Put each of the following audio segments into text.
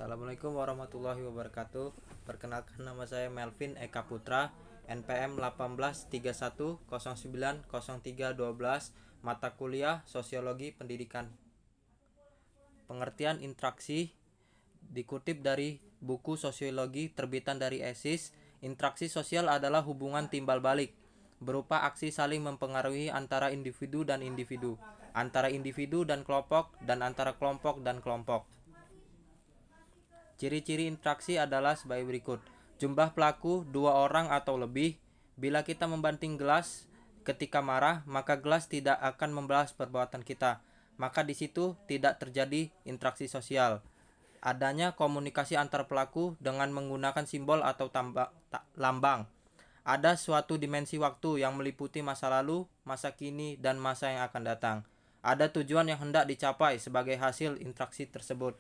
Assalamualaikum warahmatullahi wabarakatuh. Perkenalkan, nama saya Melvin Eka Putra, NPM 1831090312, mata kuliah Sosiologi Pendidikan. Pengertian interaksi dikutip dari buku Sosiologi terbitan dari ESIS. Interaksi sosial adalah hubungan timbal balik berupa aksi saling mempengaruhi antara individu dan individu, antara individu dan kelompok, dan antara kelompok dan kelompok. Ciri-ciri interaksi adalah sebagai berikut. Jumlah pelaku 2 orang atau lebih. Bila kita membanting gelas ketika marah, maka gelas tidak akan membalas perbuatan kita. Maka di situ tidak terjadi interaksi sosial. Adanya komunikasi antar pelaku dengan menggunakan simbol atau lambang. Ada suatu dimensi waktu yang meliputi masa lalu, masa kini, dan masa yang akan datang. Ada tujuan yang hendak dicapai sebagai hasil interaksi tersebut.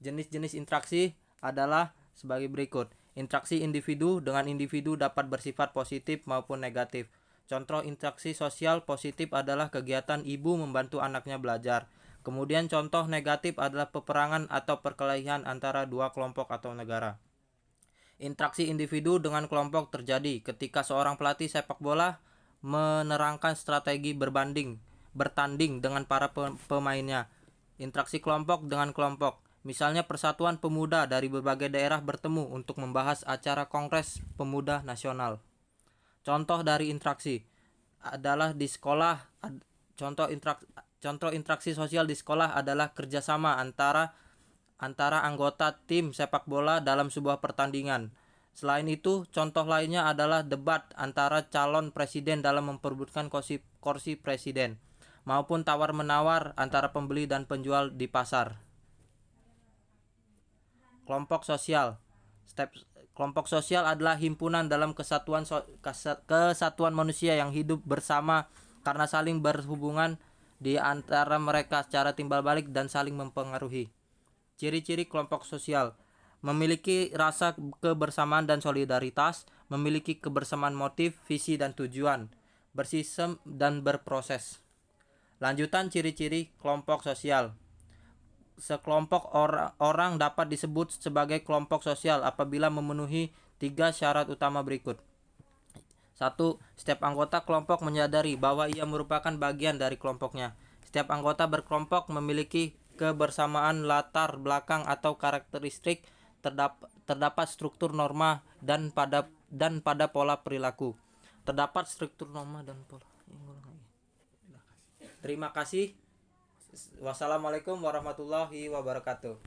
Jenis-jenis interaksi adalah sebagai berikut. Interaksi individu dengan individu dapat bersifat positif maupun negatif. Contoh interaksi sosial positif adalah kegiatan ibu membantu anaknya belajar. Kemudian contoh negatif adalah peperangan atau perkelahian antara dua kelompok atau negara. Interaksi individu dengan kelompok terjadi ketika seorang pelatih sepak bola menerangkan strategi bertanding dengan para pemainnya. Interaksi kelompok dengan kelompok. Misalnya persatuan pemuda dari berbagai daerah bertemu untuk membahas acara Kongres Pemuda Nasional. Contoh dari interaksi adalah di sekolah. Contoh interaksi sosial di sekolah adalah kerjasama antara anggota tim sepak bola dalam sebuah pertandingan. Selain itu, contoh lainnya adalah debat antara calon presiden dalam memperebutkan kursi presiden, maupun tawar-menawar antara pembeli dan penjual di pasar. Kelompok sosial. Kelompok sosial adalah himpunan dalam kesatuan manusia yang hidup bersama karena saling berhubungan di antara mereka secara timbal balik dan saling mempengaruhi. Ciri-ciri kelompok sosial: memiliki rasa kebersamaan dan solidaritas, memiliki kebersamaan motif, visi dan tujuan, bersistem dan berproses. Lanjutan ciri-ciri kelompok sosial. Sekelompok orang dapat disebut sebagai kelompok sosial apabila memenuhi 3 syarat utama berikut. 1. Setiap anggota kelompok menyadari bahwa ia merupakan bagian dari kelompoknya. Setiap anggota berkelompok memiliki kebersamaan latar belakang atau karakteristik, terdapat struktur norma dan pada pola perilaku. Terdapat struktur norma dan pola. Terima kasih. Wassalamualaikum warahmatullahi wabarakatuh.